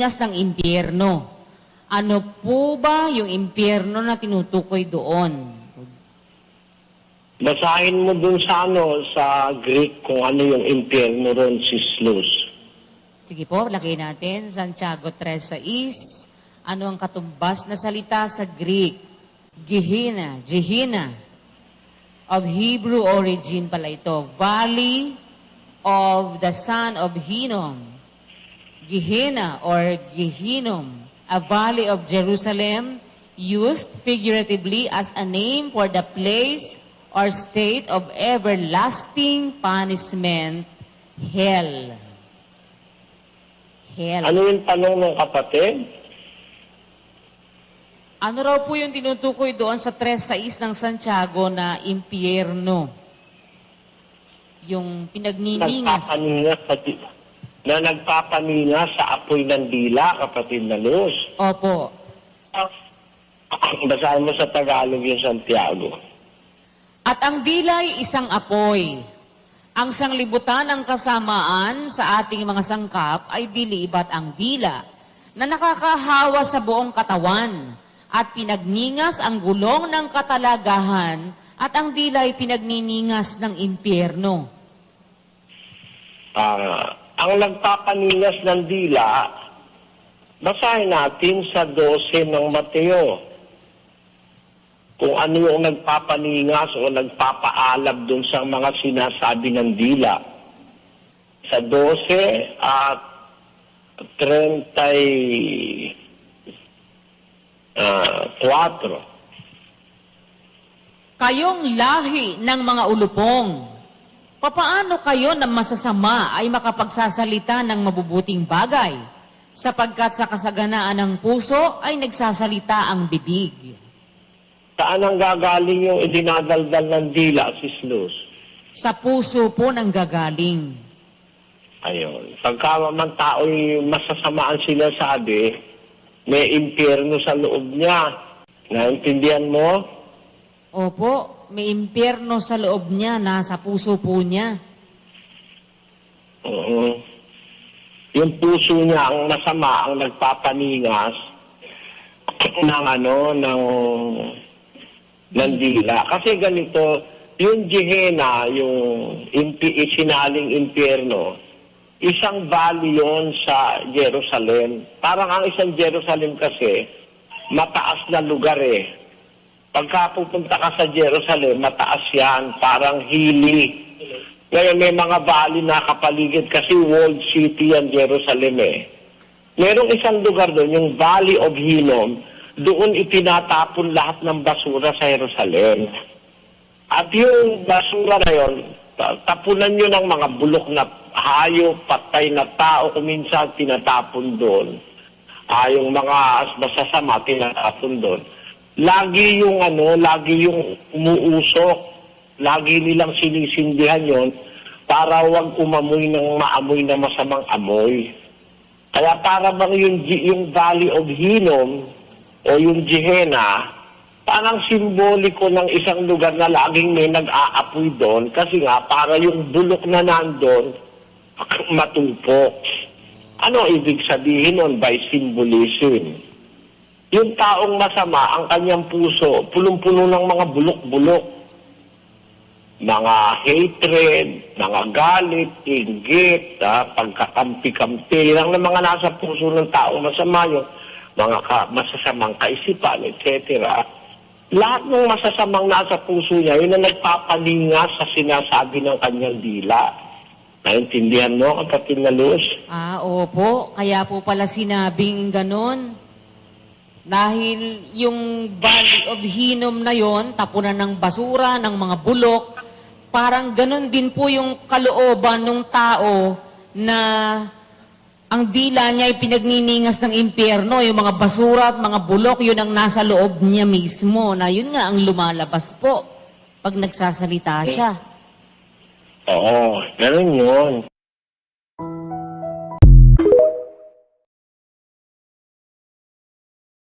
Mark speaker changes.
Speaker 1: ng impyerno. Ano po ba yung impyerno na tinutukoy doon?
Speaker 2: Basahin mo dun sa sa Greek kung ano yung impyerno ron, Sislos.
Speaker 1: Sige po, lagay natin, Santiago 3:6. Ano ang katumbas na salita sa Greek? Gehenna, Gehenna. Of Hebrew origin pala ito. Valley of the son of Hinnom. Gehenna or Gehinnom, a valley of Jerusalem, used figuratively as a name for the place or state of everlasting punishment, hell. Hell.
Speaker 2: Ano yung tanong ng kapatid?
Speaker 1: Ano raw po yung tinutukoy doon sa 3:6 ng Santiago na impyerno? Yung pinagniningas.
Speaker 2: Nagpapaningas sa apoy ng dila, kapatid na Luz.
Speaker 1: Opo.
Speaker 2: Basahin mo sa Tagalog yung Santiago.
Speaker 1: At ang dila ay isang apoy. Ang sanglibutan ng kasamaan sa ating mga sangkap ay dilibat ang dila na nakakahawa sa buong katawan at pinagningas ang gulong ng katalagahan at ang dila ay pinagniningas ng impyerno.
Speaker 2: Ang nagpapaningas ng dila, basahin natin sa 12 ng Mateo. Kung ano yung nagpapaningas o nagpapaalab dun sa mga sinasabi ng dila. Sa 12 at 34.
Speaker 1: Kayong lahi ng mga ulupong, papaano kayo na masasama ay makapagsasalita ng mabubuting bagay? Sapagkat sa kasaganaan ng puso ay nagsasalita ang bibig.
Speaker 2: Saan ang gagaling yung idinadaldal ng dila, Sislos?
Speaker 1: Sa puso po nang gagaling.
Speaker 2: Ayun. Pagka man tao'y masasamaan sinasabi, may impyerno sa loob niya. Naintindihan mo?
Speaker 1: Opo, may impyerno sa loob niya, nasa puso po niya.
Speaker 2: Oo. Yung puso niya ang masama, ang nagpapaningas ng dila. Kasi ganito, yung Gehenna, yung sinaling impyerno, isang valley yun sa Jerusalem. Parang ang isang Jerusalem kasi, mataas na lugar eh. Pagka pupunta ka sa Jerusalem, mataas yan, parang hilly. Ngayon may mga valley na kapaligid kasi walled city yan, Jerusalem eh. Merong isang lugar doon, yung Valley of Hinnom, doon itinatapon lahat ng basura sa Jerusalem. At yung basura na yun, tapunan nyo ng mga bulok na hayop, patay na tao, kuminsan tinatapon doon. Yung mga masasama, tinatapon doon. Lagi yung umuusok, lagi nilang sinisindihan yon para wag umamoy ng maamoy na masamang amoy. Kaya para bang yung Valley of Hinnom o yung Gehenna, parang simboliko ng isang lugar na laging may nag-aapoy doon kasi nga para yung bulok na nandun matupok. Ano ibig sabihin nun by symbolism? Yung taong masama, ang kanyang puso, punong-puno ng mga bulok-bulok. Mga hatred, mga galit, inggit, pagkakampi-kampi, lang ng mga nasa puso ng taong masama, yung mga masasamang kaisipan, etc. Lahat ng masasamang nasa puso niya, yun ang nagpapalingas sa sinasabi ng kanyang dila. Naintindihan mo, kapatid na Luz?
Speaker 1: Opo. Kaya po pala sinabing ganon. Dahil yung Valley of Hinnom na yon, tapunan ng basura, ng mga bulok, parang ganon din po yung kalooban ng tao na ang dila niya ay pinagniningas ng impyerno, yung mga basura at mga bulok, yun ang nasa loob niya mismo, na yun nga ang lumalabas po pag nagsasalita siya.
Speaker 2: Oo, ganun yun.